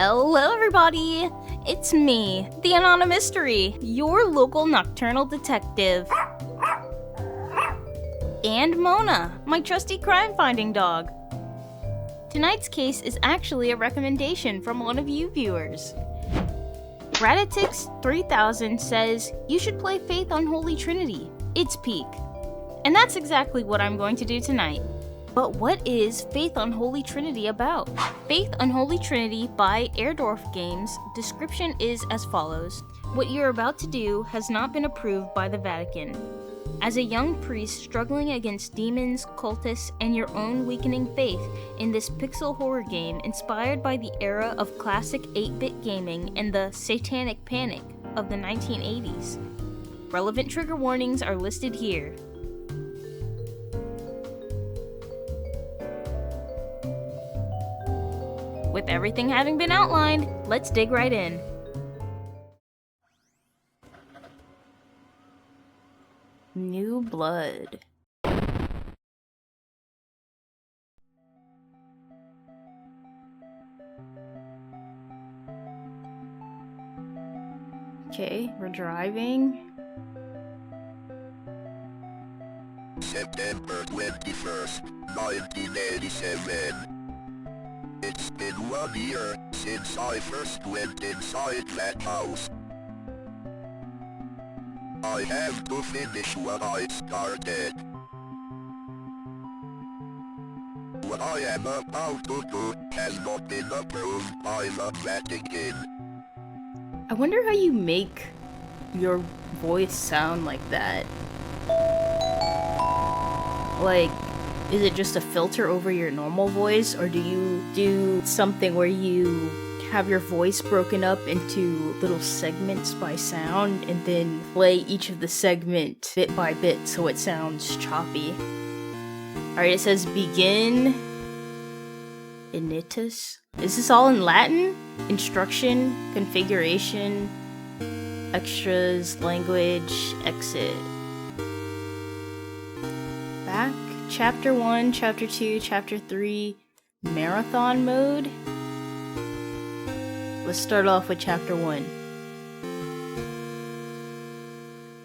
Hello everybody! It's me, the Anon Mystery, your local nocturnal detective. And Mona, my trusty crime-finding dog. Tonight's case is actually a recommendation from one of you viewers. Raditix3000 says, you should play Faith Unholy Trinity. It's peak. And that's exactly what I'm going to do tonight. But what is Faith Unholy Trinity about? Faith Unholy Trinity by Airdorf Games description is as follows. What you're about to do has not been approved by the Vatican. As a young priest struggling against demons, cultists, and your own weakening faith in this pixel horror game inspired by the era of classic 8-bit gaming and the satanic panic of the 1980s. Relevant trigger warnings are listed here. With everything having been outlined, let's dig right in. New blood. Okay, we're driving. September 21st, 1987. It's been 1 year since I first went inside that house. I have to finish what I started. What I am about to do has not been approved by the Vatican. I wonder how you make your voice sound like that. Like, is it just a filter over your normal voice, or do you do something where you have your voice broken up into little segments by sound and then play each of the segment bit by bit so it sounds choppy? Alright, it says begin initus. Is this all in Latin? Instruction, configuration, extras, language, exit. Back. Chapter 1, Chapter 2, Chapter 3, Marathon Mode. Let's start off with Chapter 1.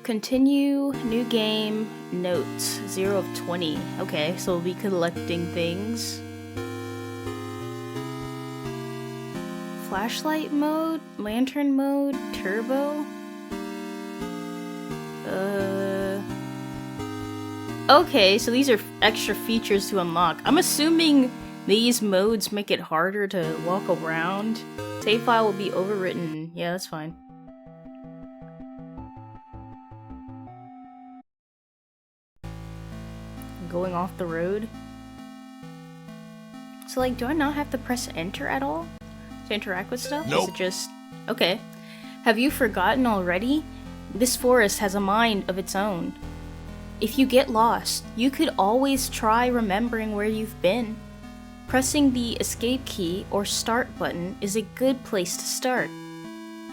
Continue, new game, notes, 0 of 20. Okay, so we'll be collecting things. Flashlight mode, lantern mode, turbo. Okay, so these are extra features to unlock. I'm assuming these modes make it harder to walk around. Save file will be overwritten. Yeah, that's fine. Going off the road. So, like, do I not have to press enter at all to interact with stuff? Nope. Is it just... Okay. Have you forgotten already? This forest has a mind of its own. If you get lost, you could always try remembering where you've been. Pressing the escape key or start button is a good place to start.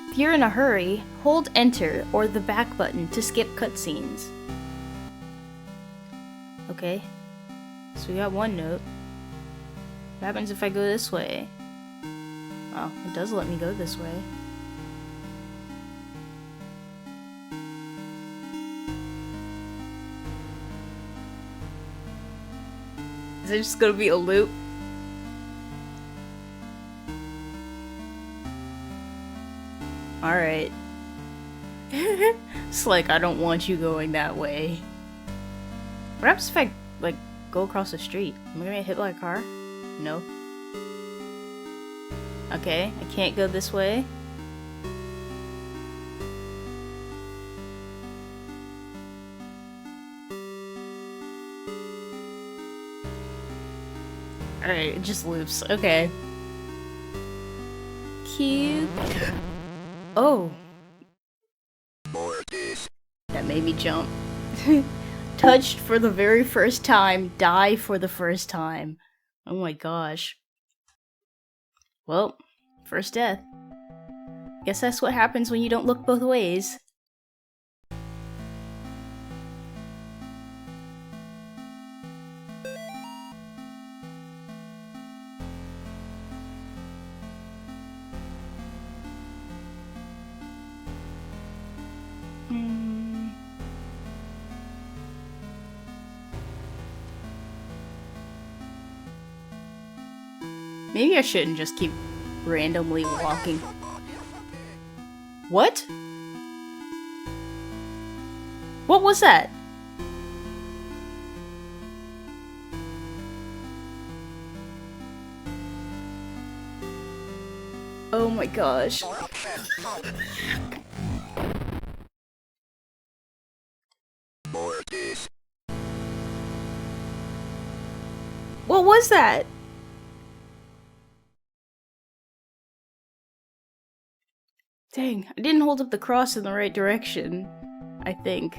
If you're in a hurry, hold enter or the back button to skip cutscenes. Okay, so we got one note. What happens if I go this way? Oh, it does let me go this way. Is it just gonna be a loop? Alright. It's like, I don't want you going that way. What happens if I, like, go across the street? Am I gonna get hit by a car? No. Okay, I can't go this way. Alright, it just loops. Okay. Cube. Oh. That made me jump. Touched for the very first time, die for the first time. Oh my gosh. Well, first death. Guess that's what happens when you don't look both ways. Maybe I shouldn't just keep randomly walking. What? What was that? Oh my gosh. What was that? Dang, I didn't hold up the cross in the right direction, I think.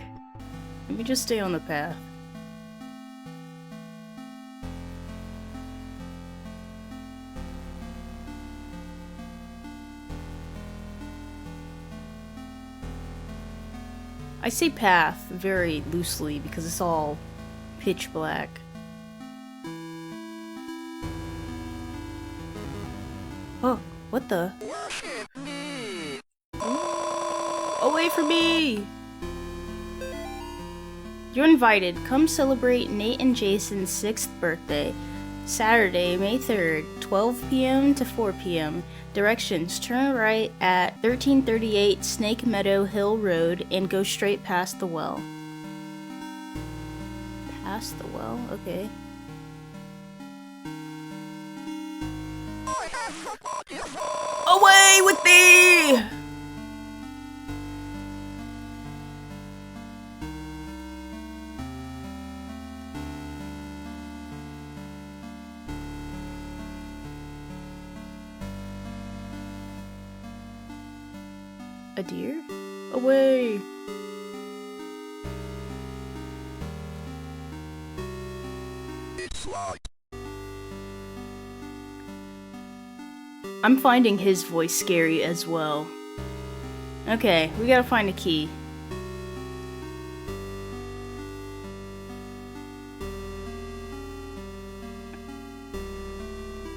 Let me just stay on the path. I say path very loosely because it's all pitch black. Oh, what the? Away from me! You're invited. Come celebrate Nate and Jason's 6th birthday. Saturday, May 3rd, 12 p.m. to 4 p.m. Directions: turn right at 1338 Snake Meadow Hill Road and go straight past the well. Past the well? Okay. Away with thee! A deer? Away! It's locked. I'm finding his voice scary as well. Okay, we gotta find a key.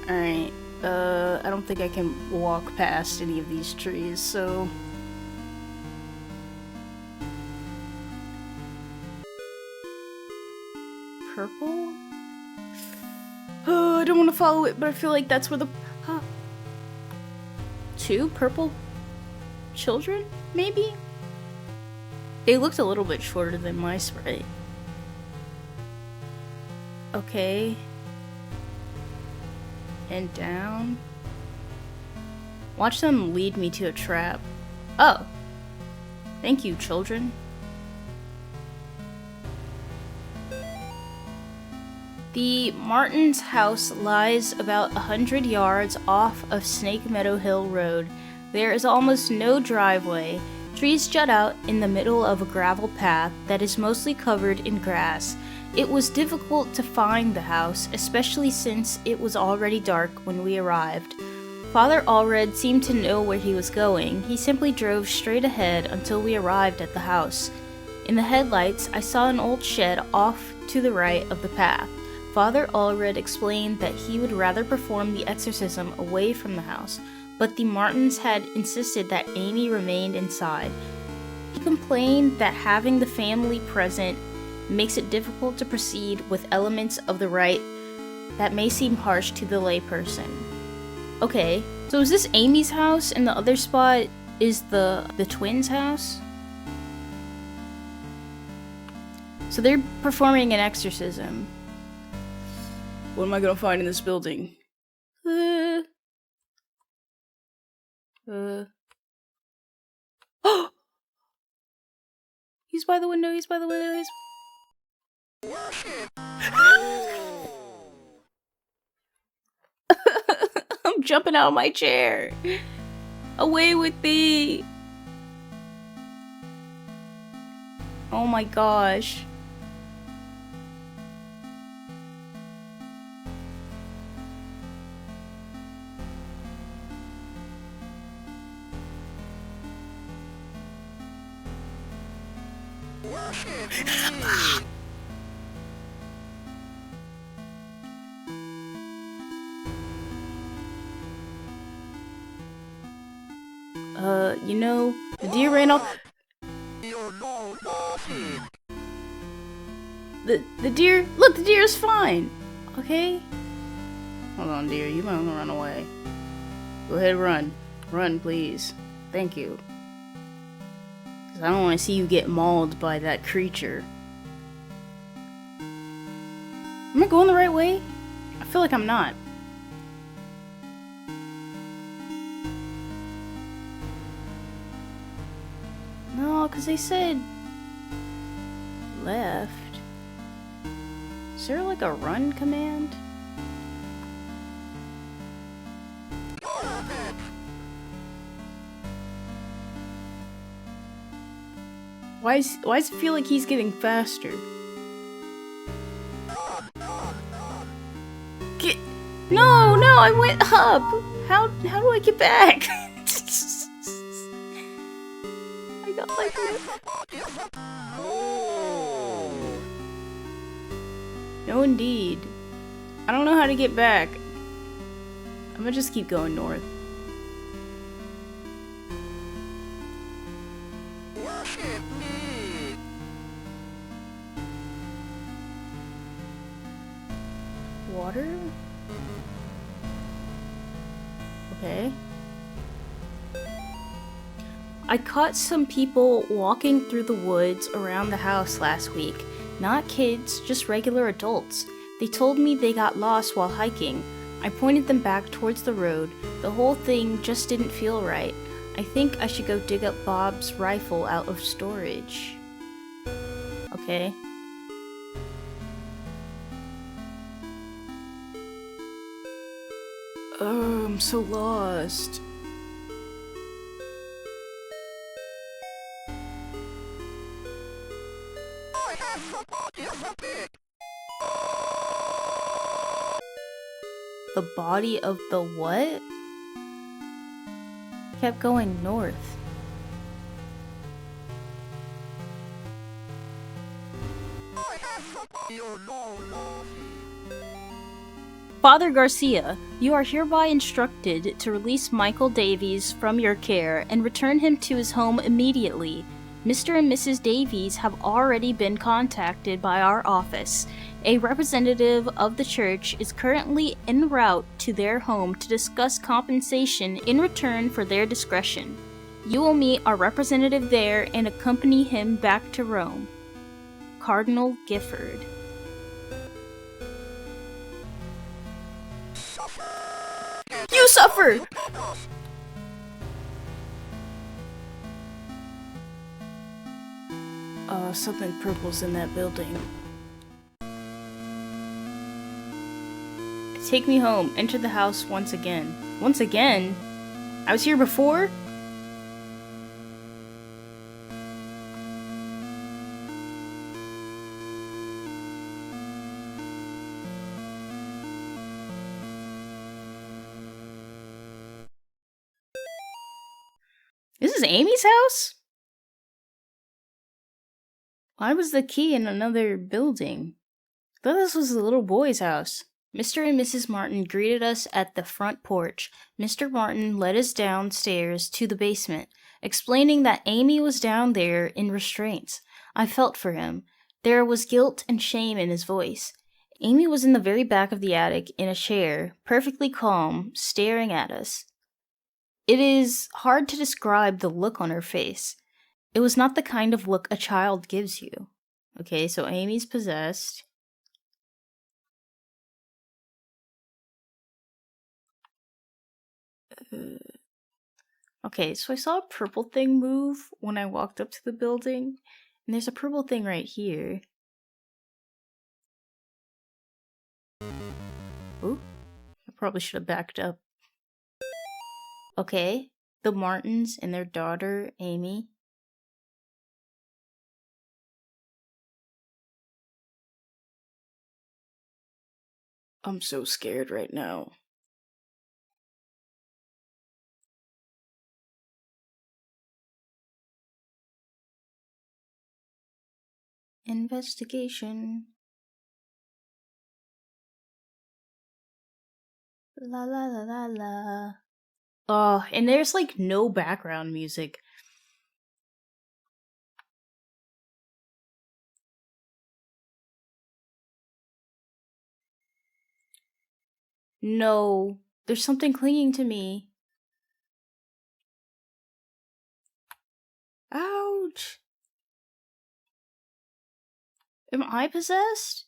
Alright, I don't think I can walk past any of these trees, so... Purple? Oh, I don't want to follow it, but I feel like that's where the... Huh. 2 purple children, maybe? They looked a little bit shorter than my sprite. Okay. And down. Watch them lead me to a trap. Oh. Thank you, children. The Martins' house lies about 100 yards off of Snake Meadow Hill Road. There is almost no driveway. Trees jut out in the middle of a gravel path that is mostly covered in grass. It was difficult to find the house, especially since it was already dark when we arrived. Father Allred seemed to know where he was going. He simply drove straight ahead until we arrived at the house. In the headlights, I saw an old shed off to the right of the path. Father Allred explained that he would rather perform the exorcism away from the house, but the Martins had insisted that Amy remained inside. He complained that having the family present makes it difficult to proceed with elements of the rite that may seem harsh to the layperson. Okay, so is this Amy's house and the other spot is the twins' house? So they're performing an exorcism. What am I gonna find in this building? Oh! He's by the window, he's by the window, I'm jumping out of my chair. Away with thee! Oh my gosh. You know, the deer ran off. The deer, look, the deer is fine. Okay? Hold on, dear. You might want to run away. Go ahead, run. Run, please. Thank you. Because I don't want to see you get mauled by that creature. Am I going the right way? I feel like I'm not. No, because they said left. Is there like a run command? Why does it feel like he's getting faster? No, I went up! How do I get back? I got like no indeed. I don't know how to get back. I'm gonna just keep going north. Water? Okay. I caught some people walking through the woods around the house last week. Not kids, just regular adults. They told me they got lost while hiking. I pointed them back towards the road. The whole thing just didn't feel right. I think I should go dig up Bob's rifle out of storage. Okay. Oh, I'm so lost. The body of the what? Kept going north. Father Garcia, you are hereby instructed to release Michael Davies from your care and return him to his home immediately. Mr. and Mrs. Davies have already been contacted by our office. A representative of the church is currently en route to their home to discuss compensation in return for their discretion. You will meet our representative there and accompany him back to Rome. Cardinal Gifford. You suffer! Something purple's in that building. Take me home. Enter the house once again. Once again? I was here before? This is Amy's house? Why was the key in another building? I thought this was the little boy's house. Mr. and Mrs. Martin greeted us at the front porch. Mr. Martin led us downstairs to the basement, explaining that Amy was down there in restraints. I felt for him. There was guilt and shame in his voice. Amy was in the very back of the attic in a chair, perfectly calm, staring at us. It is hard to describe the look on her face. It was not the kind of look a child gives you. Okay, so Amy's possessed. Okay, so I saw a purple thing move when I walked up to the building, and there's a purple thing right here. Ooh, I probably should have backed up. Okay, the Martins and their daughter, Amy. I'm so scared right now. Investigation. La la la la la. Oh, and there's like no background music. No, there's something clinging to me. Ouch! Am I possessed?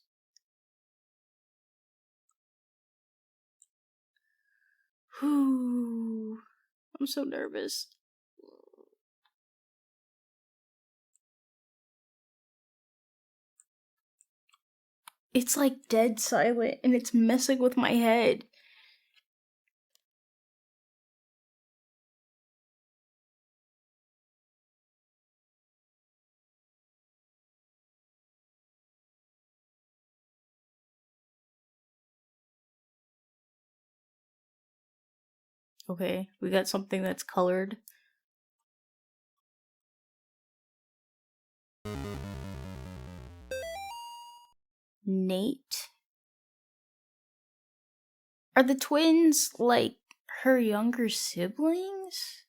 Whew. I'm so nervous. It's like dead silent and it's messing with my head. Okay, we got something that's colored. Nate? Are the twins, like, her younger siblings?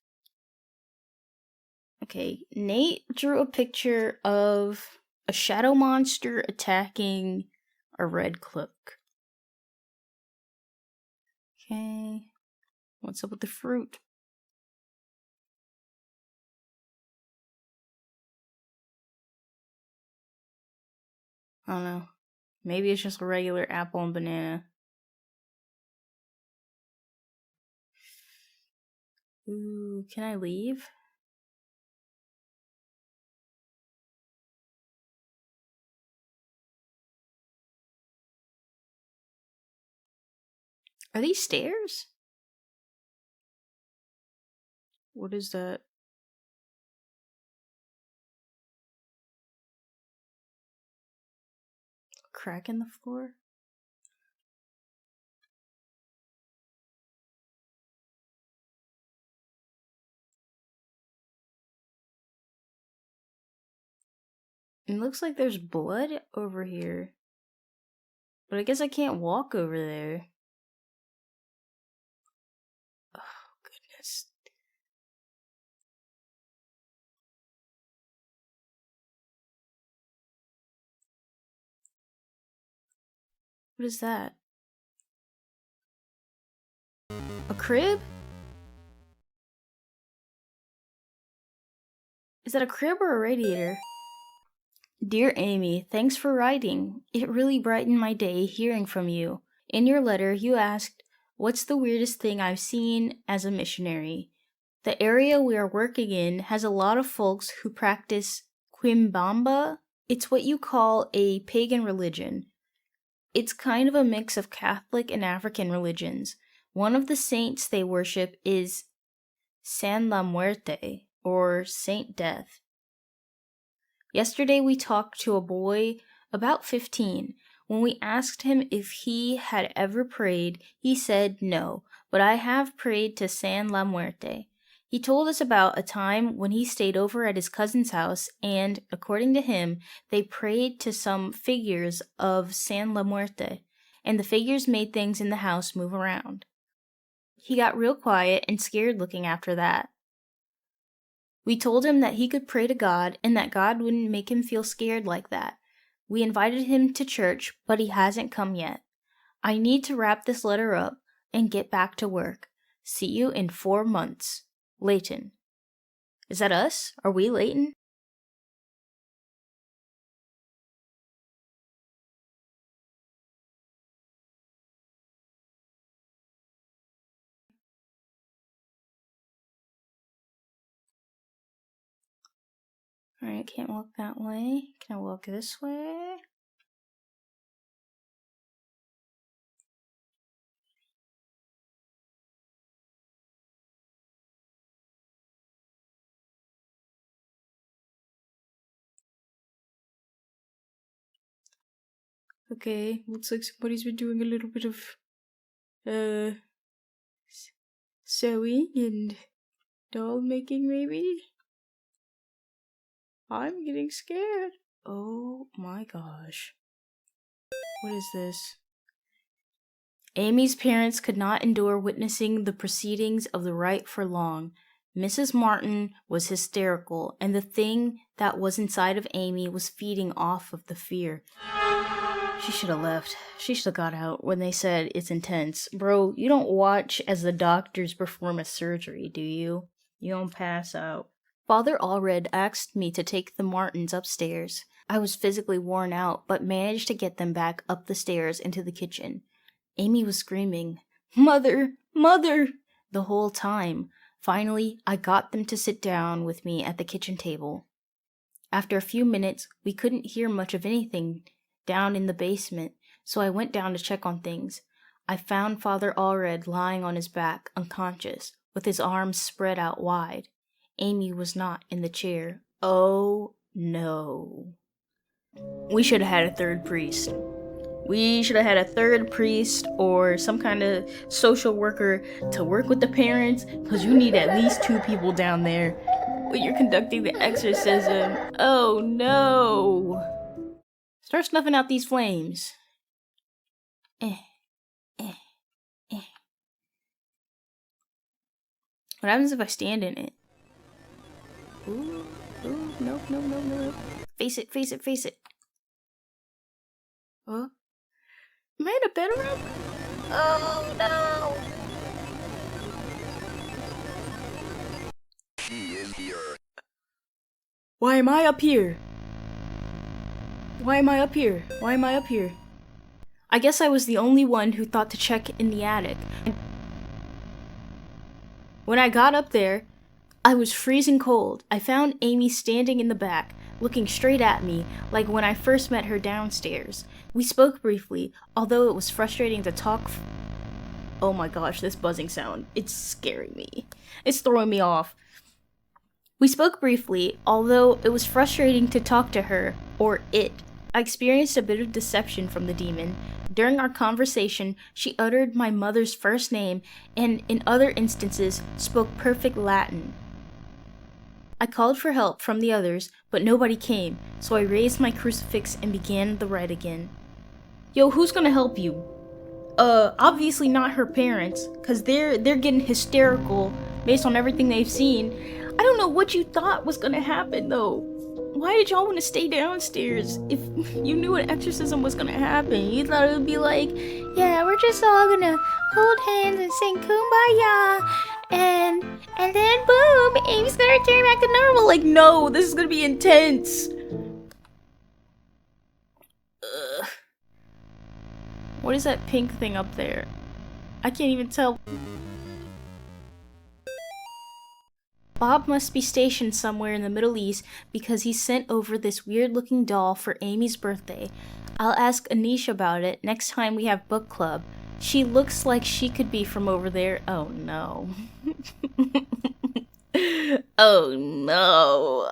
Okay, Nate drew a picture of a shadow monster attacking a red cloak. Okay, what's up with the fruit? I don't know. Maybe it's just a regular apple and banana. Ooh, can I leave? Are these stairs? What is that? A crack in the floor? It looks like there's blood over here. But I guess I can't walk over there. Oh, goodness. What is that? A crib? Is that a crib or a radiator? Dear Amy, thanks for writing. It really brightened my day hearing from you. In your letter, you asked, "What's the weirdest thing I've seen as a missionary?" The area we are working in has a lot of folks who practice Quimbamba. It's what you call a pagan religion. It's kind of a mix of Catholic and African religions. One of the saints they worship is San La Muerte, or Saint Death. Yesterday we talked to a boy about 15. When we asked him if he had ever prayed, he said no, but I have prayed to San La Muerte. He told us about a time when he stayed over at his cousin's house and, according to him, they prayed to some figures of San La Muerte, and the figures made things in the house move around. He got real quiet and scared looking after that. We told him that he could pray to God and that God wouldn't make him feel scared like that. We invited him to church, but he hasn't come yet. I need to wrap this letter up and get back to work. See you in 4 months. Leighton. Is that us? Are we Leighton? Alright, can't walk that way. Can I walk this way? Okay, looks like somebody's been doing a little bit of, sewing and doll making, maybe? I'm getting scared. Oh my gosh. What is this? Amy's parents could not endure witnessing the proceedings of the rite for long. Mrs. Martin was hysterical, and the thing that was inside of Amy was feeding off of the fear. She should have left. She should have got out when they said it's intense. Bro, you don't watch as the doctors perform a surgery, do you? You don't pass out. Father Allred asked me to take the Martins upstairs. I was physically worn out, but managed to get them back up the stairs into the kitchen. Amy was screaming, "Mother! Mother!" the whole time. Finally, I got them to sit down with me at the kitchen table. After a few minutes, we couldn't hear much of anything down in the basement, so I went down to check on things. I found Father Allred lying on his back, unconscious, with his arms spread out wide. Amy was not in the chair. Oh no. We should have had a third priest. We should have had a third priest or some kind of social worker to work with the parents, because you need at least 2 people down there when you're conducting the exorcism. Oh no. Start snuffing out these flames. What happens if I stand in it? Ooh, no. Face it. Huh? Am I in a bedroom? Oh no! She is here. Why am I up here? I guess I was the only one who thought to check in the attic. When I got up there, I was freezing cold. I found Amy standing in the back, looking straight at me, like when I first met her downstairs. We spoke briefly, although it was frustrating to talk. Oh my gosh, this buzzing sound. It's scaring me. It's throwing me off. We spoke briefly, although it was frustrating to talk to her, or it. I experienced a bit of deception from the demon. During our conversation, she uttered my mother's first name and, in other instances, spoke perfect Latin. I called for help from the others, but nobody came, so I raised my crucifix and began the rite again. Yo, who's gonna help you? Obviously not her parents, cause they're getting hysterical based on everything they've seen. I don't know what you thought was gonna happen though. Why did y'all want to stay downstairs if you knew an exorcism was gonna happen? You thought it would be like, yeah, we're just all gonna hold hands and sing Kumbaya, and then boom, Amy's gonna return back to normal. Like, no, this is gonna be intense. Ugh. What is that pink thing up there? I can't even tell. Bob must be stationed somewhere in the Middle East because he sent over this weird-looking doll for Amy's birthday. I'll ask Anish about it next time we have book club. She looks like she could be from over there. Oh no. Oh no.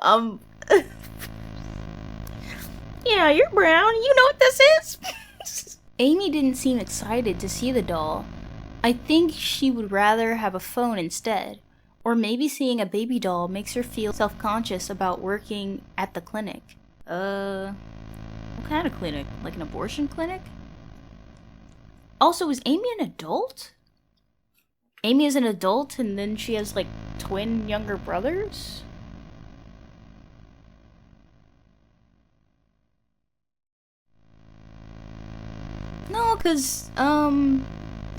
Yeah, you're brown. You know what this is? Amy didn't seem excited to see the doll. I think she would rather have a phone instead. Or maybe seeing a baby doll makes her feel self-conscious about working at the clinic. What kind of clinic? Like an abortion clinic? Also, is Amy an adult? Amy is an adult and then she has like twin younger brothers? No, cause,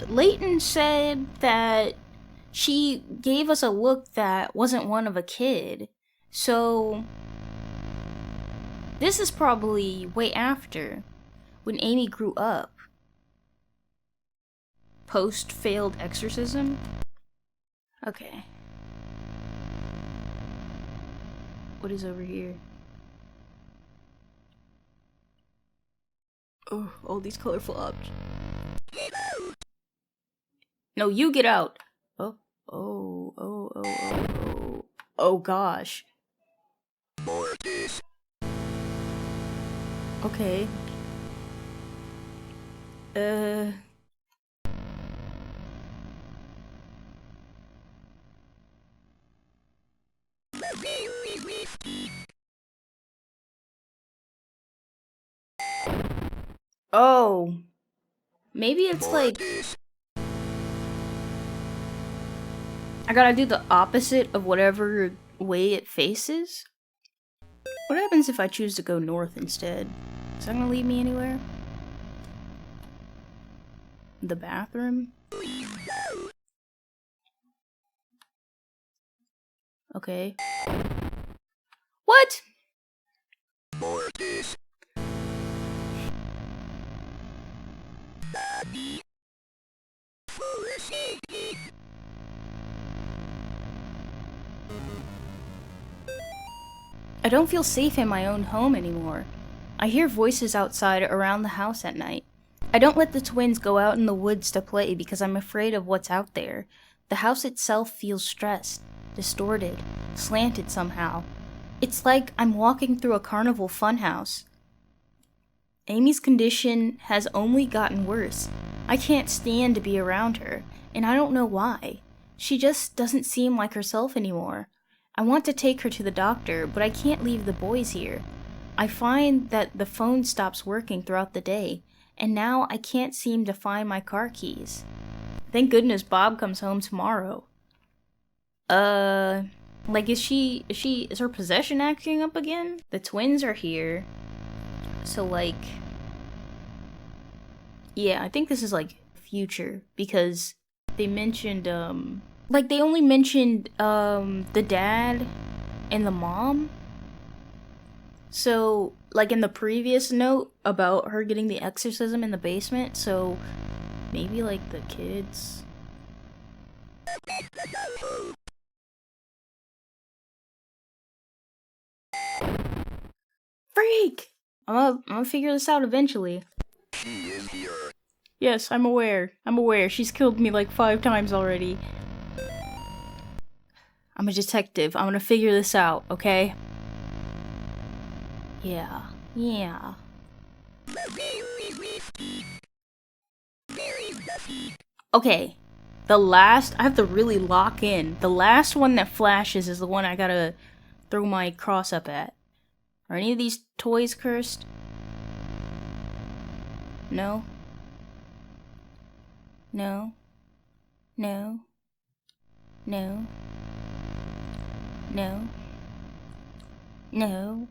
Leighton said that she gave us a look that wasn't one of a kid, so this is probably way after, when Amy grew up. Post-failed exorcism? Okay. What is over here? Oh, all these colorful objects. No, you get out! Oh gosh. Mortis. Okay. Oh. Maybe it's like I gotta do the opposite of whatever way it faces? What happens if I choose to go north instead? Is that gonna lead me anywhere? the bathroom? Okay. What? Mortis. I don't feel safe in my own home anymore. I hear voices outside around the house at night. I don't let the twins go out in the woods to play because I'm afraid of what's out there. The house itself feels stressed, distorted, slanted somehow. It's like I'm walking through a carnival funhouse. Amy's condition has only gotten worse. I can't stand to be around her, and I don't know why. She just doesn't seem like herself anymore. I want to take her to the doctor, but I can't leave the boys here. I find that the phone stops working throughout the day, and now I can't seem to find my car keys. Thank goodness Bob comes home tomorrow. Like is her possession acting up again? The twins are here. So like, yeah, I think this is like future because they mentioned, like they only mentioned, the dad and the mom. So, like in the previous note about her getting the exorcism in the basement, so maybe like the kids. Freak! I'm gonna figure this out eventually. She is here. Yes, I'm aware. I'm aware. She's killed me like 5 times already. I'm a detective. I'm gonna figure this out, okay? Yeah. Yeah. Okay. The last... I have to really lock in. The last one that flashes is the one I gotta throw my cross up at. Are any of these toys cursed? No? No? No? No? No? No?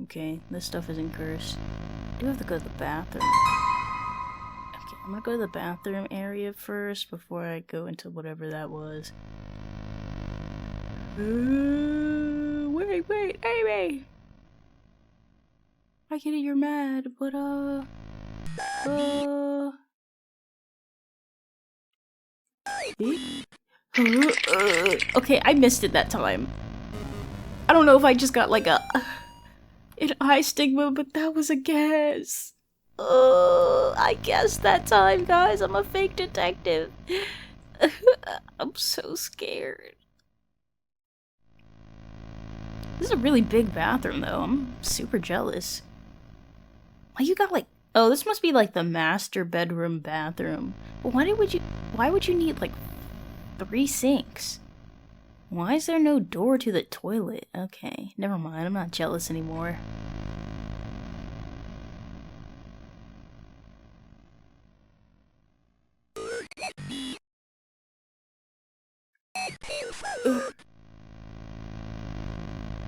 Okay, this stuff isn't cursed. I do have to go to the bathroom. Okay, I'm gonna go to the bathroom area first before I go into whatever that was. Wait, Amy! I get it, you're mad, but okay, I missed it that time. I don't know if I just got like an eye stigma, but that was a guess. I guessed that time, guys. I'm a fake detective. I'm so scared. This is a really big bathroom, though. I'm super jealous. Why you got like... Oh, this must be like the master bedroom bathroom. But why would you need like 3 sinks? Why is there no door to the toilet? Okay, never mind. I'm not jealous anymore.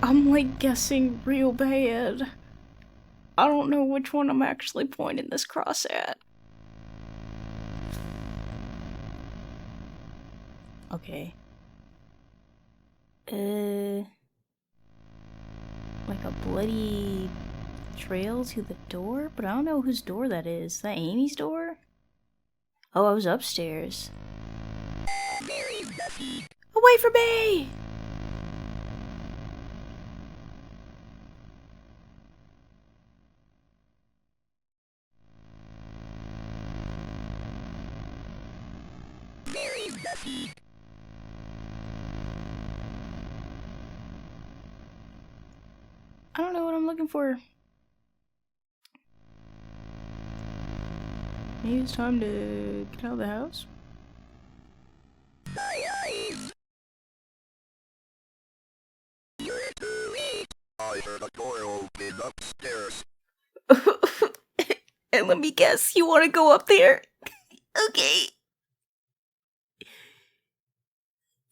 I'm like guessing real bad. I don't know which one I'm actually pointing this cross at. Okay. Like a bloody trail to the door? But I don't know whose door that is. Is that Amy's door? Oh, I was upstairs. Away from me! I don't know what I'm looking for. Maybe it's time to get out of the house? I heard a door open upstairs. And let me guess, you want to go up there? Okay.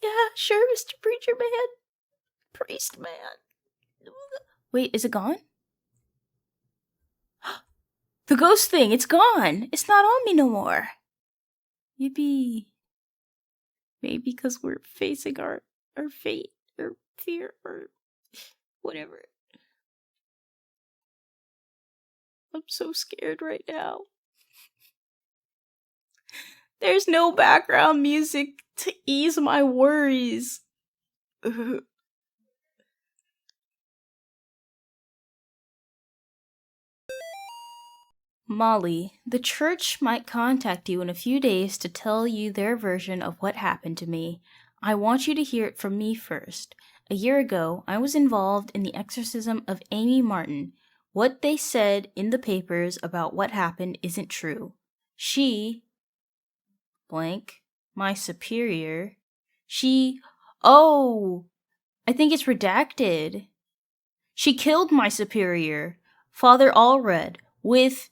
Yeah, sure, Mr. Preacher Man. Priest Man. Wait, is it gone? The ghost thing, it's gone. It's not on me no more. Yippee. Maybe because we're facing our fate or fear or whatever. I'm so scared right now. There's no background music to ease my worries. Molly, the church might contact you in a few days to tell you their version of what happened to me. I want you to hear it from me first. A year ago, I was involved in the exorcism of Amy Martin. What they said in the papers about what happened isn't true. She, blank, my superior, oh, I think it's redacted. She killed my superior, Father Allred, with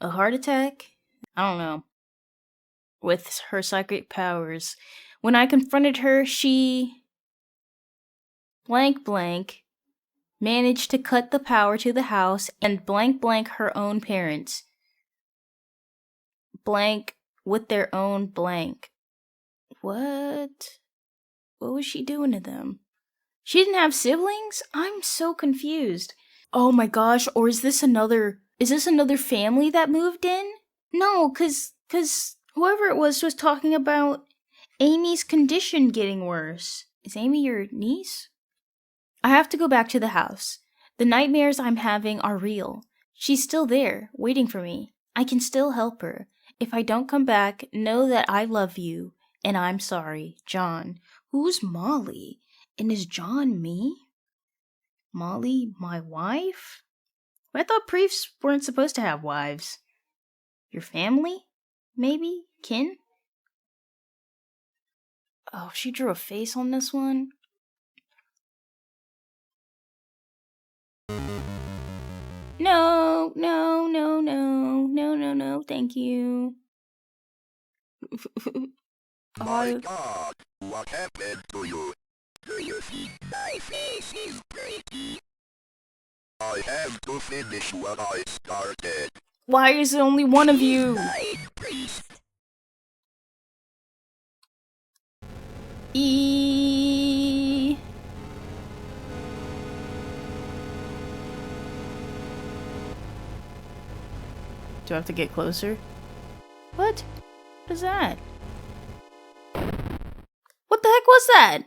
a heart attack? I don't know. With her psychic powers. When I confronted her, she blank blank managed to cut the power to the house and blank blank her own parents. Blank with their own blank. What? What was she doing to them? She didn't have siblings? I'm so confused. Oh my gosh, or is this another family that moved in? No, cause whoever it was talking about Amy's condition getting worse. Is Amy your niece? I have to go back to the house. The nightmares I'm having are real. She's still there, waiting for me. I can still help her. If I don't come back, know that I love you, and I'm sorry, John. Who's Molly? And is John me? Molly, my wife? I thought priests weren't supposed to have wives. Your family? Maybe? Kin? Oh, she drew a face on this one? No, thank you. My God, what happened to you? Do you think my face is pretty? I have to finish what I started. Why is it only one of you? E. Do I have to get closer? What? What is that? What the heck was that?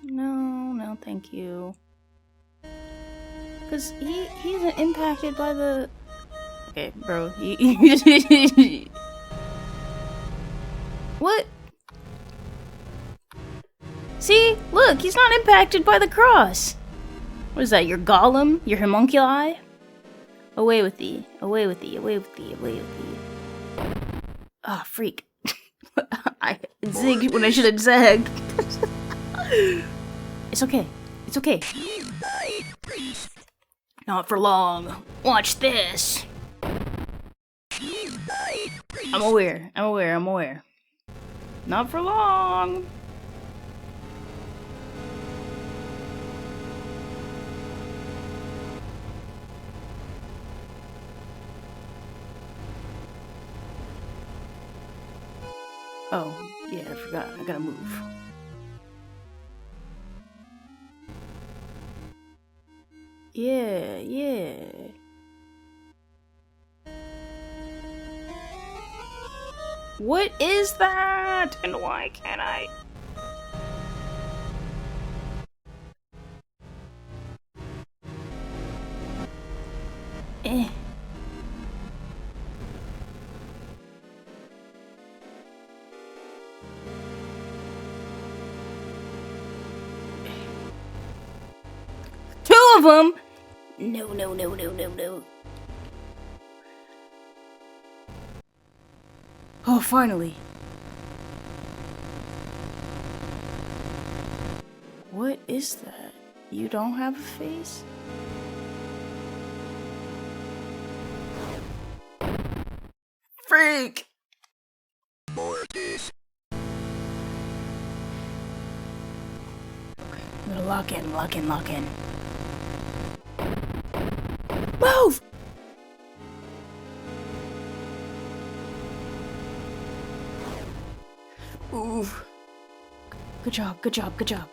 No, thank you. Cause he isn't impacted by the. Okay, bro. What? See, look, he's not impacted by the cross. What is that? Your golem? Your homunculi? Away with thee! Away with thee! Away with thee! Away with thee! Ah, freak! I zigged when I should have zagged. It's okay. It's okay. Not for long. Watch this. I'm aware. Not for long. Oh, yeah, I forgot. I gotta move. Yeah. What is that? And why can't I? Eh. Two of them? No. Oh, finally. What is that? You don't have a face? Freak! Mortis. I'm gonna lock in, lock in, lock in. Move! Ooh. Good job, good job, good job.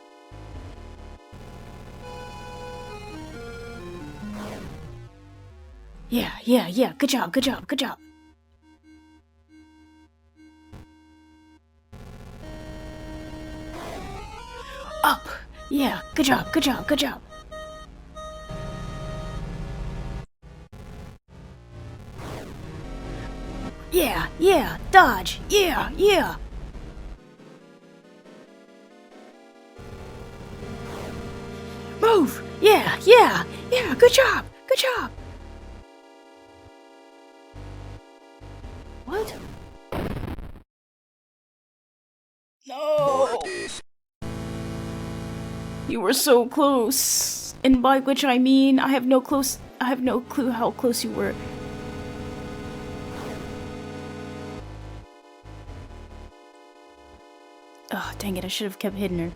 Yeah, good job, good job, good job. Up! Yeah, good job, good job, good job. Yeah, dodge, yeah. Move! Yeah, good job, good job. What? No! You were so close. And by which I mean, I have no clue how close you were. Oh, dang it, I should have kept hitting her.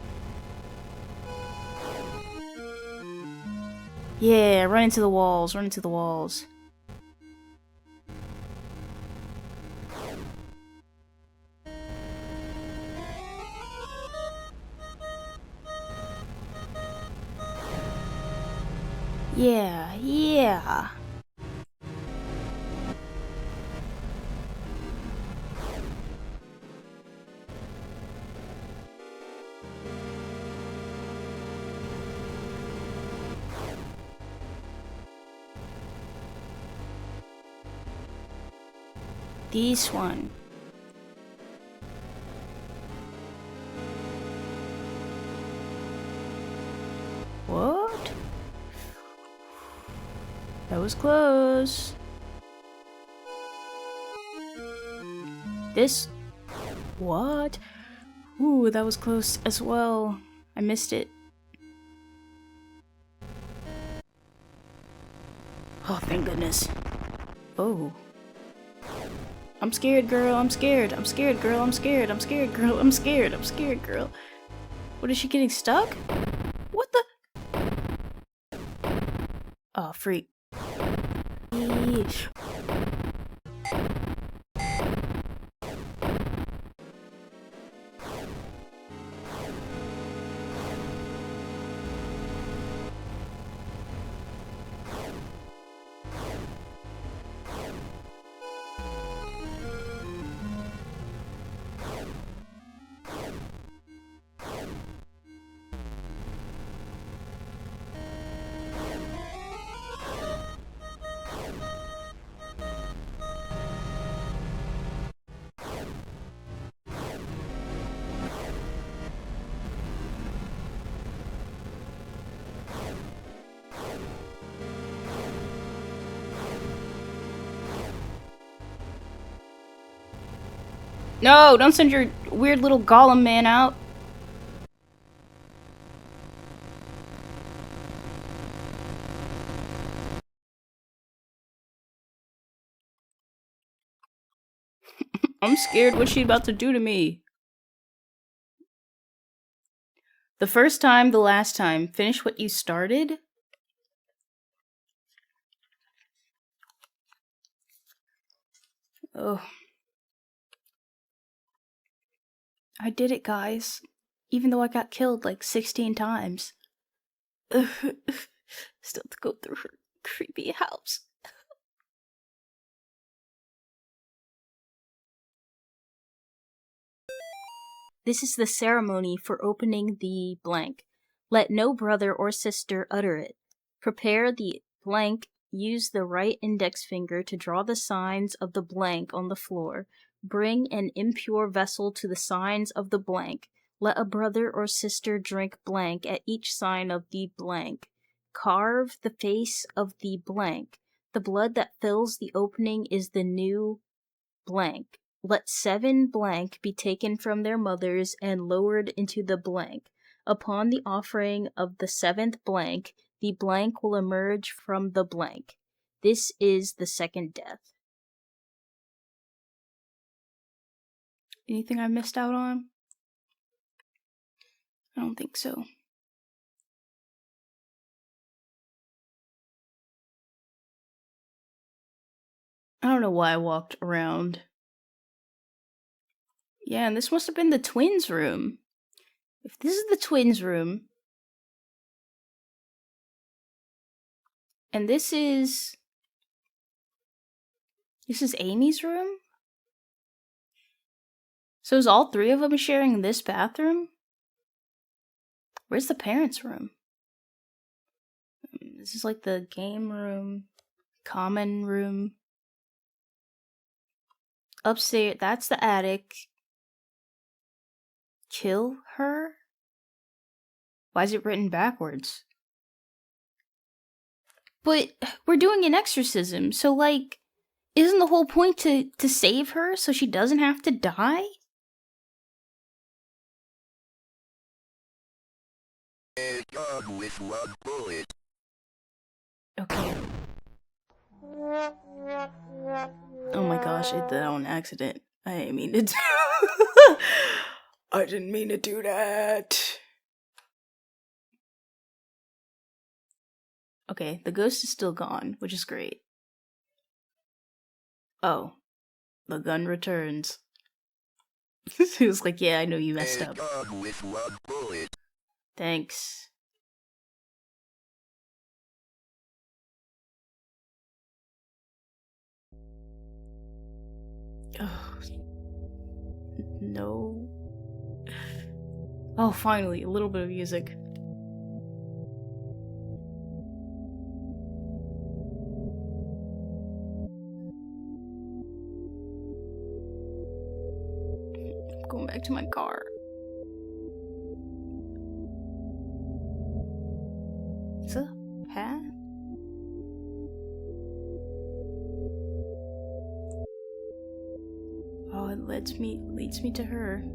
Yeah, run into the walls, run into the walls. Yeah. This one. What? That was close. This? What? Ooh, that was close as well. I missed it. Oh, thank goodness. Oh. I'm scared, girl. I'm scared. I'm scared, girl. I'm scared. I'm scared, girl. I'm scared. I'm scared, girl. What, is she getting stuck? What the? Oh, freak. No, don't send your weird little golem man out. I'm scared what she's about to do to me. The first time, the last time. Finish what you started? Oh. I did it, guys. Even though I got killed like 16 times. Still have to go through her creepy house. This is the ceremony for opening the blank. Let no brother or sister utter it. Prepare the blank. Use the right index finger to draw the signs of the blank on the floor. Bring an impure vessel to the signs of the blank. Let a brother or sister drink blank at each sign of the blank. Carve the face of the blank. The blood that fills the opening is the new blank. Let 7 blank be taken from their mothers and lowered into the blank. Upon the offering of the 7th blank, the blank will emerge from the blank. This is the second death. Anything I missed out on? I don't think so. I don't know why I walked around. Yeah, and this must have been the twins' room. If this is the twins' room, and this is Amy's room? So is all 3 of them sharing this bathroom? Where's the parents' room? This is like the game room, common room. Upstairs, that's the attic. Kill her? Why is it written backwards? But we're doing an exorcism, so like, isn't the whole point to save her so she doesn't have to die? Gone with 1 bullet. Okay. Oh my gosh, I did that on accident. I didn't mean to do I didn't mean to do that. Okay, the ghost is still gone, which is great. Oh, the gun returns. He was like, yeah, I know you messed up. Gone with 1 bullet. Thanks. Oh, no. Oh, finally, a little bit of music. I'm going back to my car. Is that a path? Oh, it leads me to her.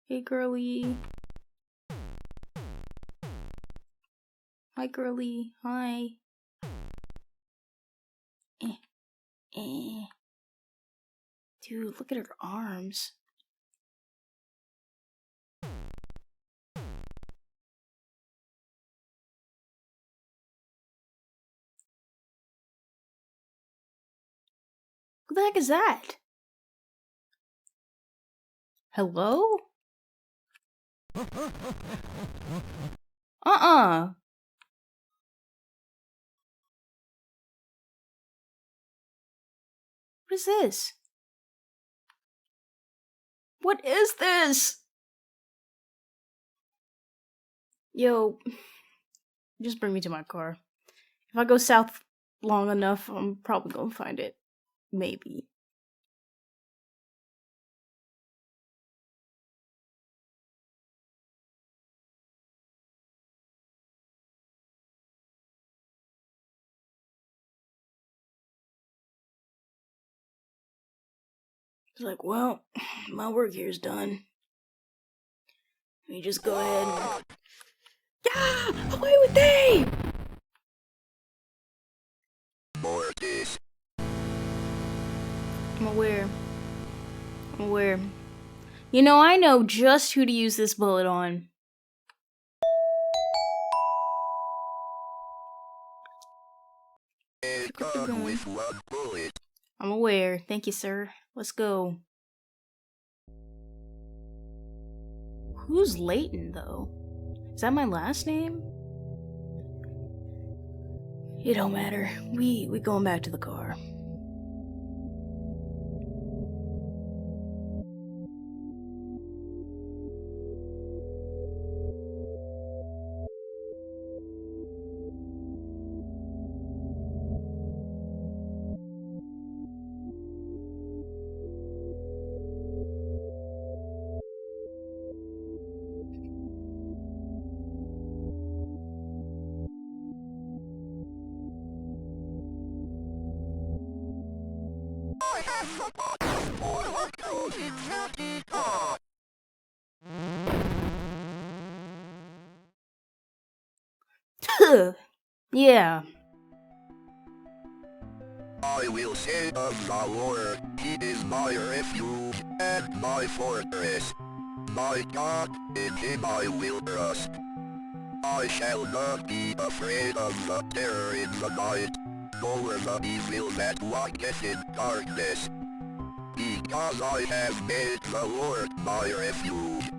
Hey, girly. Hi, girly. Hi. Dude, look at her arms. What the heck is that? Hello? Uh-uh. What is this? What is this? Yo, just bring me to my car. If I go south long enough, I'm probably gonna find it. Maybe. It's like, well, my work here's done. Let me just go ahead and... Yeah! Away with thee! Mortis. I'm aware. You know, I know just who to use this bullet on. Gone with 1 bullet. I'm aware. Thank you, sir. Let's go. Who's Leighton, though? Is that my last name? It don't matter. We going back to the car. Yeah. I will say of the Lord, He is my refuge and my fortress. My God, in Him I will trust. I shall not be afraid of the terror in the night, nor the evil that walketh in darkness. Because I have made the Lord my refuge.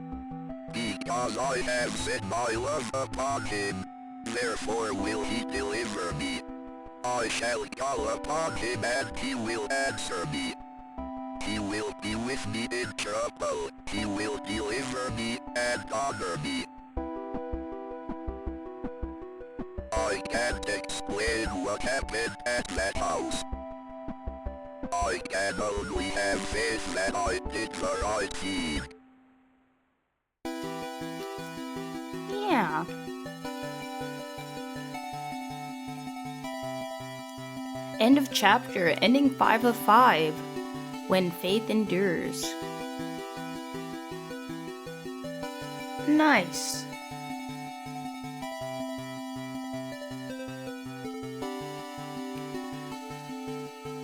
Because I have set my love upon Him, therefore will He deliver me. I shall call upon Him and He will answer me. He will be with me in trouble. He will deliver me and honor me. I can't explain what happened at that house. I can only have faith that I did the right thing. Yeah. End of chapter, ending 5 of 5. When faith endures. Nice.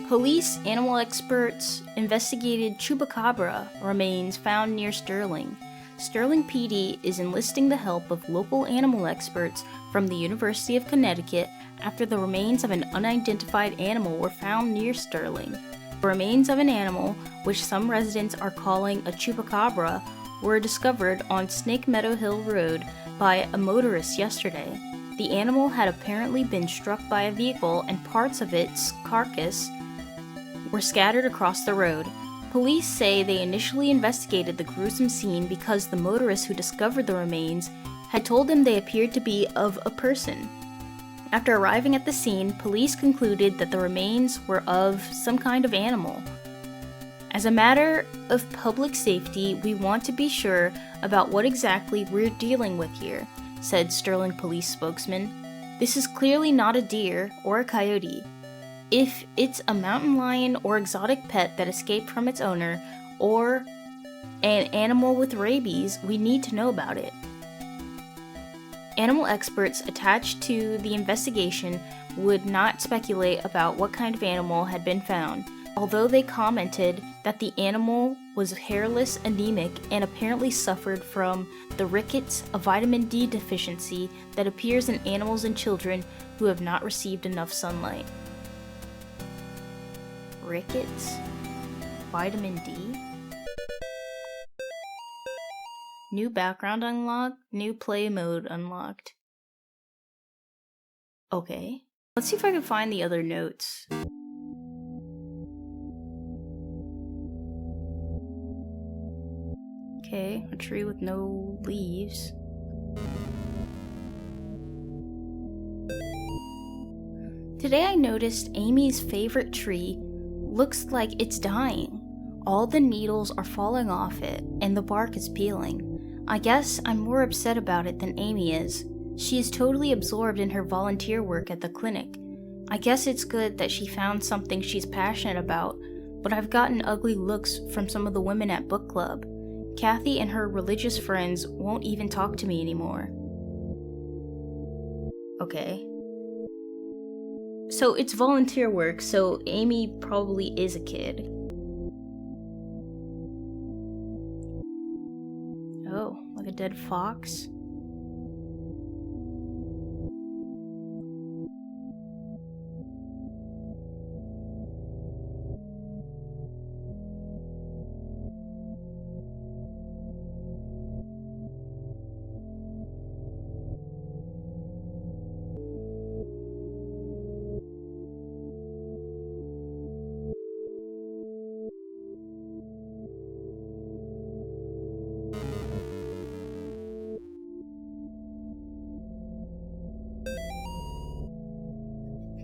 Police animal experts investigated chupacabra remains found near Sterling. Sterling PD is enlisting the help of local animal experts from the University of Connecticut after the remains of an unidentified animal were found near Sterling. The remains of an animal, which some residents are calling a chupacabra, were discovered on Snake Meadow Hill Road by a motorist yesterday. The animal had apparently been struck by a vehicle and parts of its carcass were scattered across the road. Police say they initially investigated the gruesome scene because the motorist who discovered the remains had told them they appeared to be of a person. After arriving at the scene, police concluded that the remains were of some kind of animal. As a matter of public safety, we want to be sure about what exactly we're dealing with here, said Sterling police spokesman. This is clearly not a deer or a coyote. If it's a mountain lion or exotic pet that escaped from its owner, or an animal with rabies, we need to know about it. Animal experts attached to the investigation would not speculate about what kind of animal had been found, although they commented that the animal was hairless, anemic, and apparently suffered from the rickets, a vitamin D deficiency that appears in animals and children who have not received enough sunlight. Rickets? Vitamin D? New background unlocked, new play mode unlocked. Okay. Let's see if I can find the other notes. Okay, a tree with no leaves. Today I noticed Amy's favorite tree looks like it's dying. All the needles are falling off it, and the bark is peeling. I guess I'm more upset about it than Amy is. She is totally absorbed in her volunteer work at the clinic. I guess it's good that she found something she's passionate about, but I've gotten ugly looks from some of the women at book club. Kathy and her religious friends won't even talk to me anymore. Okay. So it's volunteer work, so Amy probably is a kid. Oh, like a dead fox?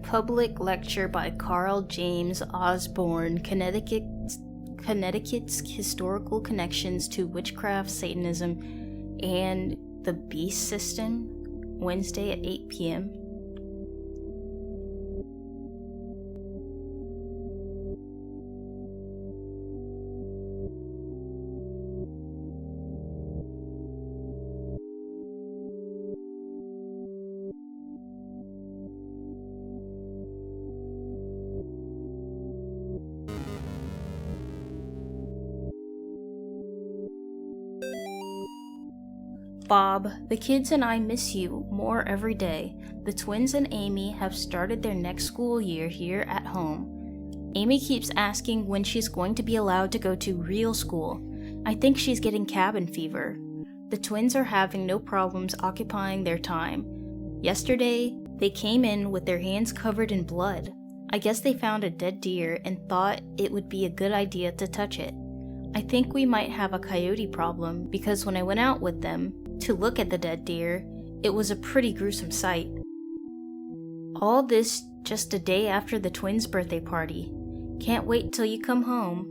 Public lecture by Carl James Osborne, Connecticut's historical connections to witchcraft, Satanism, and the beast system, Wednesday at 8 p.m. Bob, the kids and I miss you more every day. The twins and Amy have started their next school year here at home. Amy keeps asking when she's going to be allowed to go to real school. I think she's getting cabin fever. The twins are having no problems occupying their time. Yesterday, they came in with their hands covered in blood. I guess they found a dead deer and thought it would be a good idea to touch it. I think we might have a coyote problem because when I went out with them to look at the dead deer, it was a pretty gruesome sight. All this just a day after the twins' birthday party. Can't wait till you come home.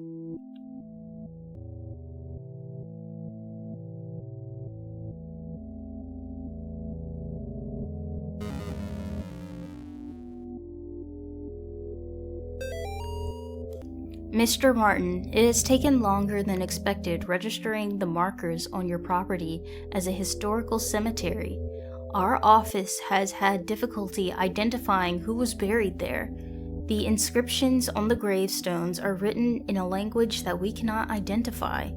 Mr. Martin, it has taken longer than expected registering the markers on your property as a historical cemetery. Our office has had difficulty identifying who was buried there. The inscriptions on the gravestones are written in a language that we cannot identify.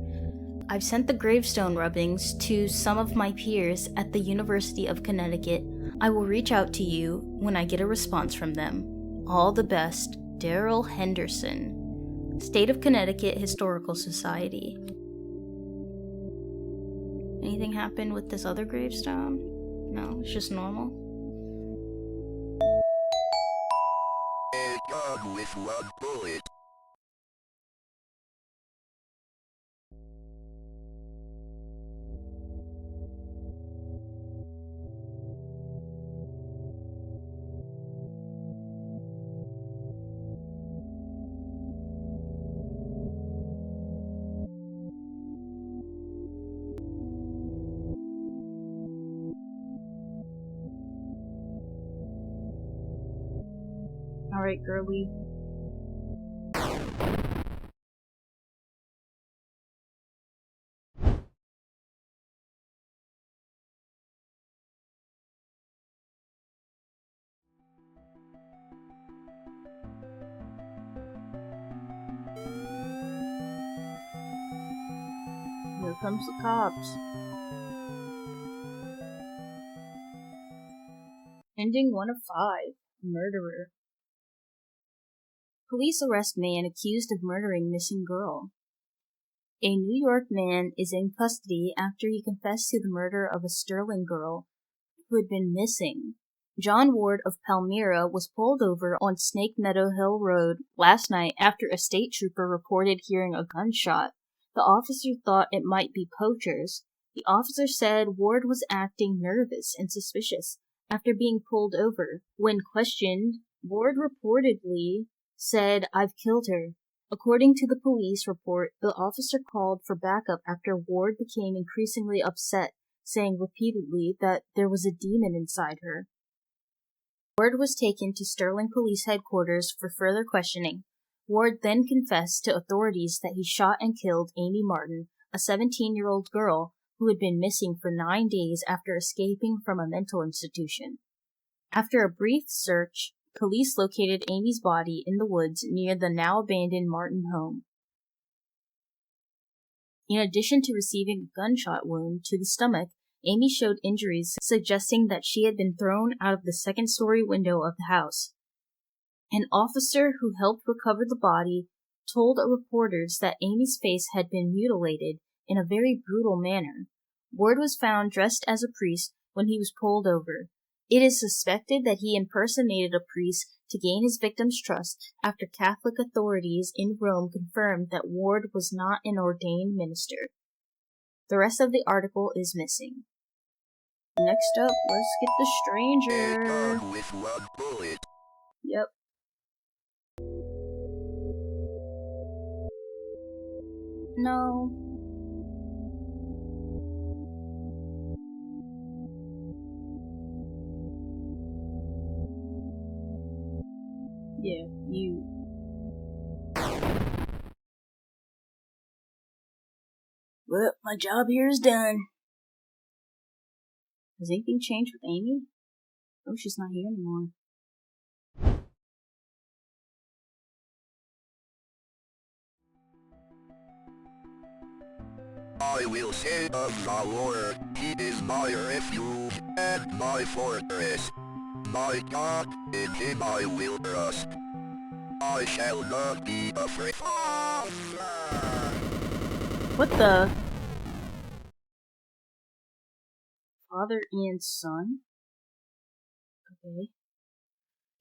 I've sent the gravestone rubbings to some of my peers at the University of Connecticut. I will reach out to you when I get a response from them. All the best, Daryl Henderson. State of Connecticut Historical Society. Anything happen with this other gravestone? No, it's just normal. A gun with one bullet. Alright, girly. Here comes the cops. Ending 1 of 5. Murderer. Police arrest man accused of murdering missing girl. A New York man is in custody after he confessed to the murder of a Sterling girl who had been missing. John Ward of Palmyra was pulled over on Snake Meadow Hill Road last night after a state trooper reported hearing a gunshot. The officer thought it might be poachers. The officer said Ward was acting nervous and suspicious after being pulled over. When questioned, Ward reportedly said, "I've killed her." According to the police report, the officer called for backup after Ward became increasingly upset, saying repeatedly that there was a demon inside her. Ward was taken to Sterling Police Headquarters for further questioning. Ward then confessed to authorities that he shot and killed Amy Martin, a 17-year-old girl who had been missing for 9 days after escaping from a mental institution. After a brief search, police located Amy's body in the woods near the now-abandoned Martin home. In addition to receiving a gunshot wound to the stomach, Amy showed injuries suggesting that she had been thrown out of the second-story window of the house. An officer who helped recover the body told reporters that Amy's face had been mutilated in a very brutal manner. Ward was found dressed as a priest when he was pulled over. It is suspected that he impersonated a priest to gain his victim's trust after Catholic authorities in Rome confirmed that Ward was not an ordained minister. The rest of the article is missing. Next up, let's get the stranger. A gun with one bullet. Yep. No. Yeah, you. Well, my job here is done. Has anything changed with Amy? Oh, she's not here anymore. I will say of the Lord, he is my refuge and my fortress. My God, in him I will trust. I shall not be afraid. What the? Father and son? Okay.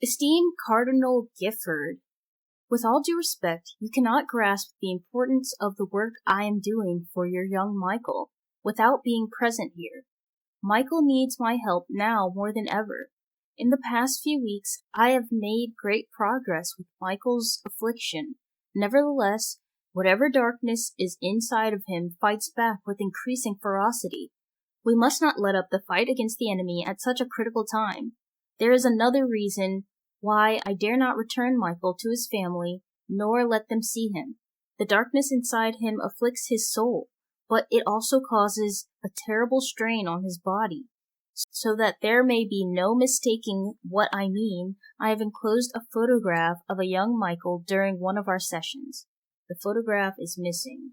Esteemed Cardinal Gifford, with all due respect, you cannot grasp the importance of the work I am doing for your young Michael without being present here. Michael needs my help now more than ever. In the past few weeks, I have made great progress with Michael's affliction. Nevertheless, whatever darkness is inside of him fights back with increasing ferocity. We must not let up the fight against the enemy at such a critical time. There is another reason why I dare not return Michael to his family, nor let them see him. The darkness inside him afflicts his soul, but it also causes a terrible strain on his body. So that there may be no mistaking what I mean, I have enclosed a photograph of a young Michael during one of our sessions. The photograph is missing.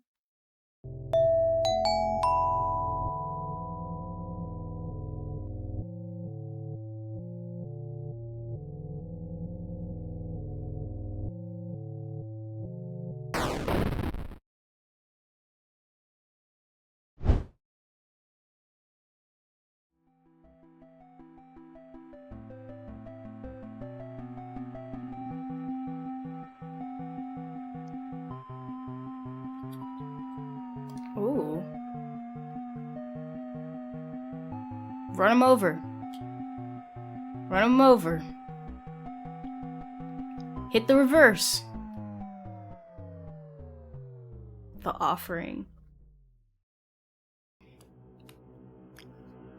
Ooh. Run him over. Run him over. Hit the reverse. The offering.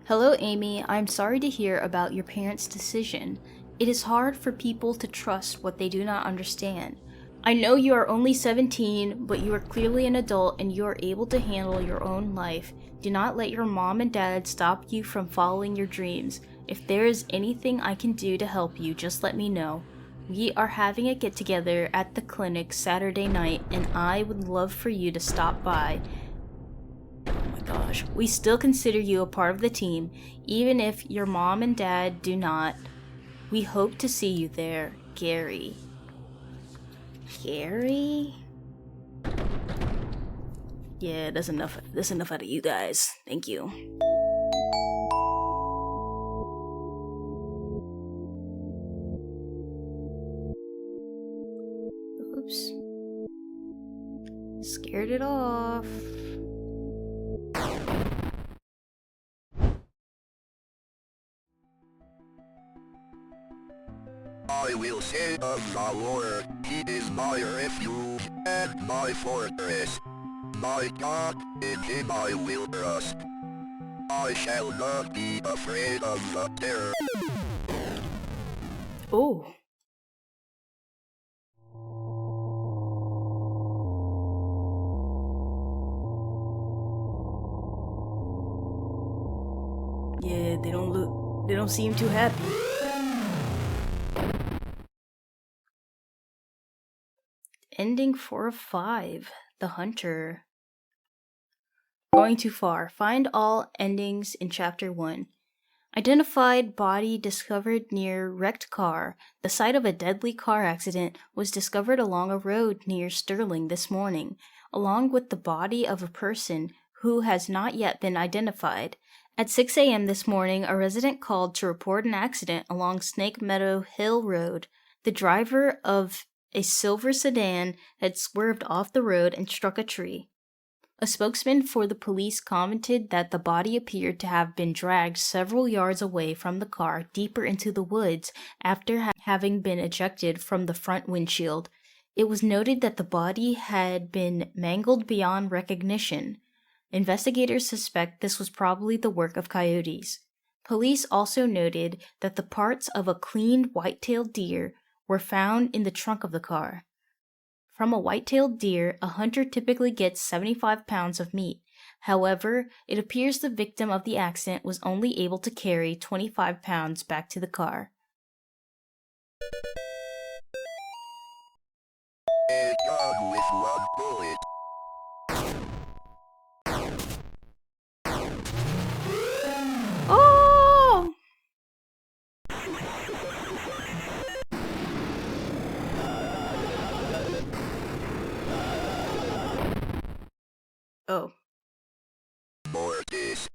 Hello, Amy. I'm sorry to hear about your parents' decision. It is hard for people to trust what they do not understand. I know you are only 17, but you are clearly an adult and you are able to handle your own life. Do not let your mom and dad stop you from following your dreams. If there is anything I can do to help you, just let me know. We are having a get-together at the clinic Saturday night, and I would love for you to stop by. Oh my gosh. We still consider you a part of the team, even if your mom and dad do not. We hope to see you there, Gary. Gary? Yeah, that's enough out of you guys. Thank you. Oops. Scared it off. I will say of the Lord, he is my refuge and my fortress. My God, in him I will trust. I shall not be afraid of the terror. Oh. Yeah, they don't seem too happy. Ending 4 of 5. The Hunter. Going too far. Find all endings in Chapter 1. Identified body discovered near wrecked car. The site of a deadly car accident was discovered along a road near Sterling this morning, along with the body of a person who has not yet been identified. At 6 a.m. this morning, a resident called to report an accident along Snake Meadow Hill Road. The driver of a silver sedan had swerved off the road and struck a tree. A spokesman for the police commented that the body appeared to have been dragged several yards away from the car deeper into the woods after having been ejected from the front windshield. It was noted that the body had been mangled beyond recognition. Investigators suspect this was probably the work of coyotes. Police also noted that the parts of a cleaned white-tailed deer were found in the trunk of the car. From a white-tailed deer, a hunter typically gets 75 pounds of meat. However, it appears the victim of the accident was only able to carry 25 pounds back to the car. A gun with one bullet. Oh. Mortis.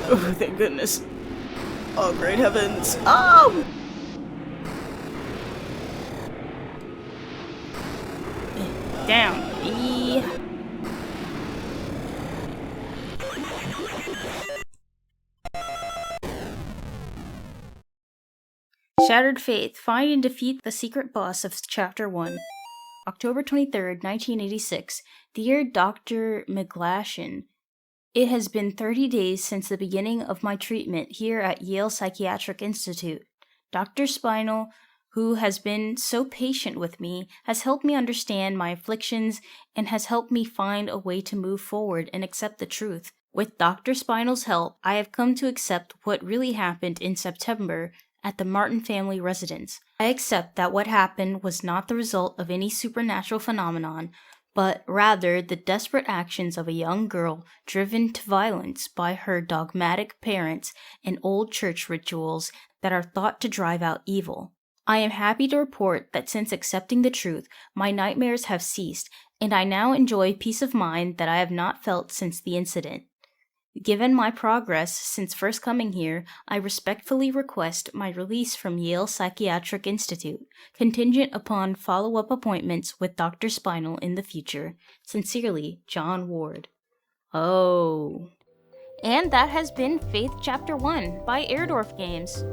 Oh, thank goodness. Oh, great heavens. Oh! Down. Shattered Faith. Find and defeat the secret boss of Chapter 1. October 23rd, 1986. Dear Dr. MacLeod, it has been 30 days since the beginning of my treatment here at Yale Psychiatric Institute. Dr. Spinal, who has been so patient with me, has helped me understand my afflictions and has helped me find a way to move forward and accept the truth. With Dr. Spinal's help, I have come to accept what really happened in September at the Martin family residence. I accept that what happened was not the result of any supernatural phenomenon, but rather the desperate actions of a young girl driven to violence by her dogmatic parents and old church rituals that are thought to drive out evil. I am happy to report that since accepting the truth, my nightmares have ceased, and I now enjoy peace of mind that I have not felt since the incident. Given my progress since first coming here, I respectfully request my release from Yale Psychiatric Institute, contingent upon follow-up appointments with Dr. Spinal in the future. Sincerely, John Ward. Oh. And that has been Faith Chapter 1 by Airdorf Games.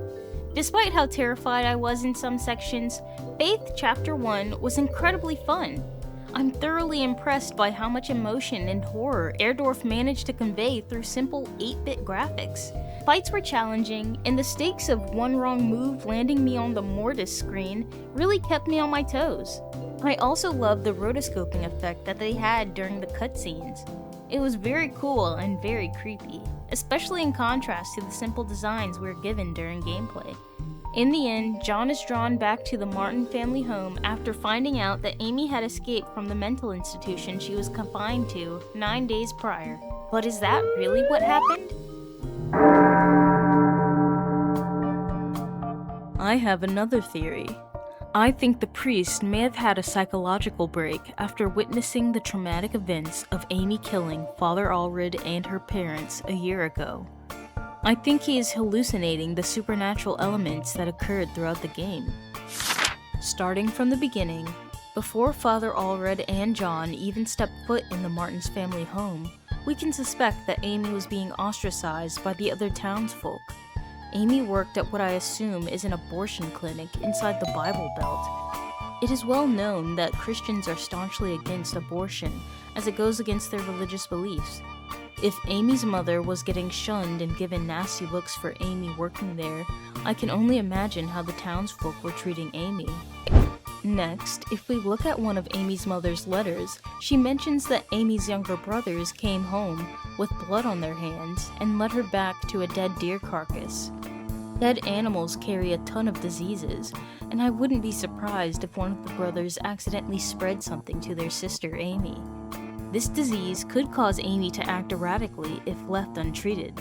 Despite how terrified I was in some sections, Faith Chapter 1 was incredibly fun. I'm thoroughly impressed by how much emotion and horror Airdorf managed to convey through simple 8-bit graphics. Fights were challenging, and the stakes of one wrong move landing me on the Mortis screen really kept me on my toes. I also loved the rotoscoping effect that they had during the cutscenes. It was very cool and very creepy, especially in contrast to the simple designs we were given during gameplay. In the end, John is drawn back to the Martin family home after finding out that Amy had escaped from the mental institution she was confined to 9 days prior. But is that really what happened? I have another theory. I think the priest may have had a psychological break after witnessing the traumatic events of Amy killing Father Allred and her parents a year ago. I think he is hallucinating the supernatural elements that occurred throughout the game. Starting from the beginning, before Father Allred and John even stepped foot in the Martins family home, we can suspect that Amy was being ostracized by the other townsfolk. Amy worked at what I assume is an abortion clinic inside the Bible Belt. It is well known that Christians are staunchly against abortion, as it goes against their religious beliefs. If Amy's mother was getting shunned and given nasty looks for Amy working there, I can only imagine how the townsfolk were treating Amy. Next, if we look at one of Amy's mother's letters, she mentions that Amy's younger brothers came home with blood on their hands and led her back to a dead deer carcass. Dead animals carry a ton of diseases, and I wouldn't be surprised if one of the brothers accidentally spread something to their sister Amy. This disease could cause Amy to act erratically if left untreated.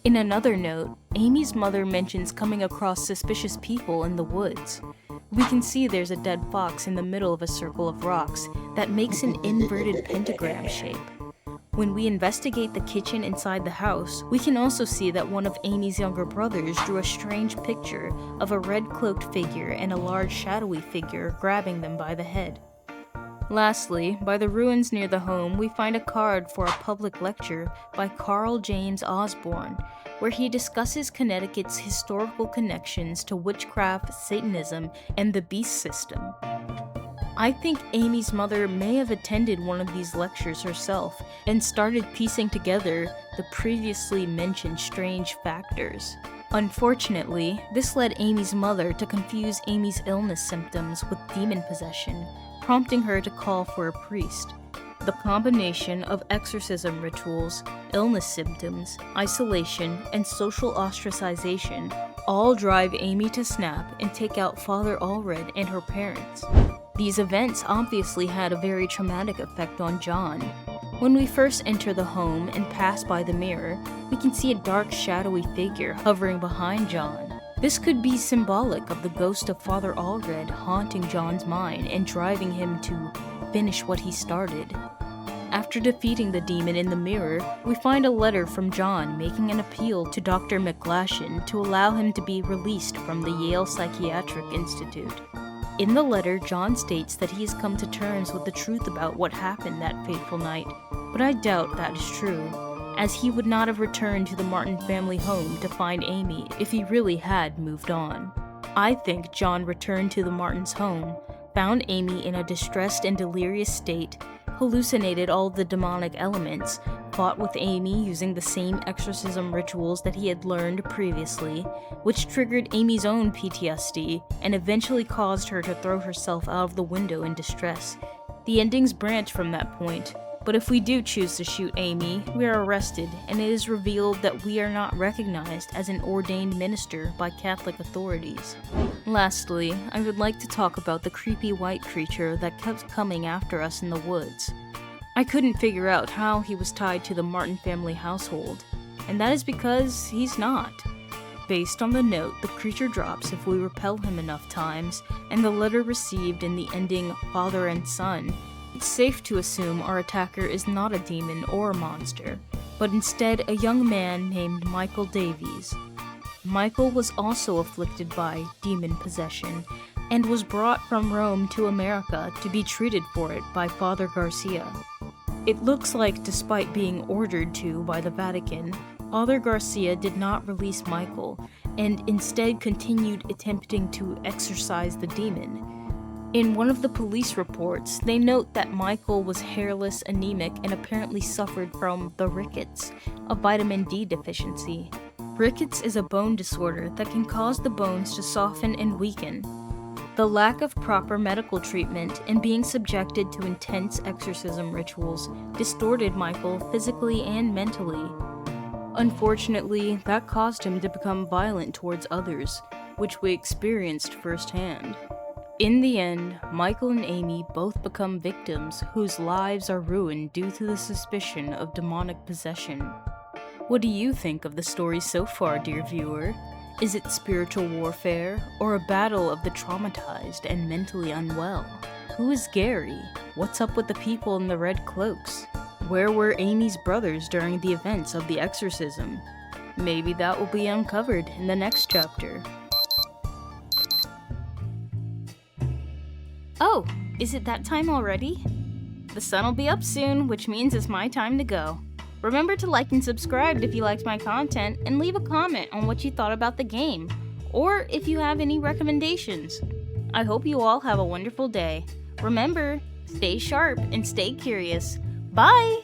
In another note, Amy's mother mentions coming across suspicious people in the woods. We can see there's a dead fox in the middle of a circle of rocks that makes an inverted pentagram shape. When we investigate the kitchen inside the house, we can also see that one of Amy's younger brothers drew a strange picture of a red-cloaked figure and a large shadowy figure grabbing them by the head. Lastly, by the ruins near the home, we find a card for a public lecture by Carl James Osborne, where he discusses Connecticut's historical connections to witchcraft, Satanism, and the beast system. I think Amy's mother may have attended one of these lectures herself and started piecing together the previously mentioned strange factors. Unfortunately, this led Amy's mother to confuse Amy's illness symptoms with demon possession, prompting her to call for a priest. The combination of exorcism rituals, illness symptoms, isolation, and social ostracization all drive Amy to snap and take out Father Allred and her parents. These events obviously had a very traumatic effect on John. When we first enter the home and pass by the mirror, we can see a dark, shadowy figure hovering behind John. This could be symbolic of the ghost of Father Allred haunting John's mind and driving him to finish what he started. After defeating the demon in the mirror, we find a letter from John making an appeal to Dr. MacLeod to allow him to be released from the Yale Psychiatric Institute. In the letter, John states that he has come to terms with the truth about what happened that fateful night, but I doubt that is true, as he would not have returned to the Martin family home to find Amy if he really had moved on. I think John returned to the Martins' home, found Amy in a distressed and delirious state, hallucinated all the demonic elements, fought with Amy using the same exorcism rituals that he had learned previously, which triggered Amy's own PTSD and eventually caused her to throw herself out of the window in distress. The endings branch from that point, but if we do choose to shoot Amy, we are arrested, and it is revealed that we are not recognized as an ordained minister by Catholic authorities. Lastly, I would like to talk about the creepy white creature that kept coming after us in the woods. I couldn't figure out how he was tied to the Martin family household, and that is because he's not. Based on the note the creature drops if we repel him enough times, and the letter received in the ending father and son, it's safe to assume our attacker is not a demon or a monster, but instead a young man named Michael Davies. Michael was also afflicted by demon possession, and was brought from Rome to America to be treated for it by Father Garcia. It looks like, despite being ordered to by the Vatican, Father Garcia did not release Michael, and instead continued attempting to exorcise the demon. In one of the police reports, they note that Michael was hairless, anemic, and apparently suffered from the rickets, a vitamin D deficiency. Rickets is a bone disorder that can cause the bones to soften and weaken. The lack of proper medical treatment and being subjected to intense exorcism rituals distorted Michael physically and mentally. Unfortunately, that caused him to become violent towards others, which we experienced firsthand. In the end, Michael and Amy both become victims whose lives are ruined due to the suspicion of demonic possession. What do you think of the story so far, dear viewer? Is it spiritual warfare, or a battle of the traumatized and mentally unwell? Who is Gary? What's up with the people in the red cloaks? Where were Amy's brothers during the events of the exorcism? Maybe that will be uncovered in the next chapter. Oh, is it that time already? The sun will be up soon, which means it's my time to go. Remember to like and subscribe if you liked my content, and leave a comment on what you thought about the game, or if you have any recommendations. I hope you all have a wonderful day. Remember, stay sharp and stay curious. Bye!